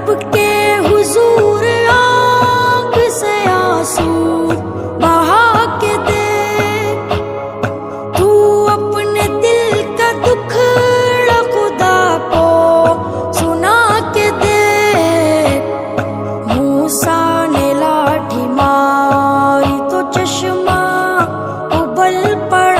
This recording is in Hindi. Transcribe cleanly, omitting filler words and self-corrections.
रब के हुजूर आँख से आंसू बहा के दे, तू अपने दिल का दुखड़ा खुदा को सुना के दे। मूसा ने लाठी मारी तो चश्मा उबल पड़ा,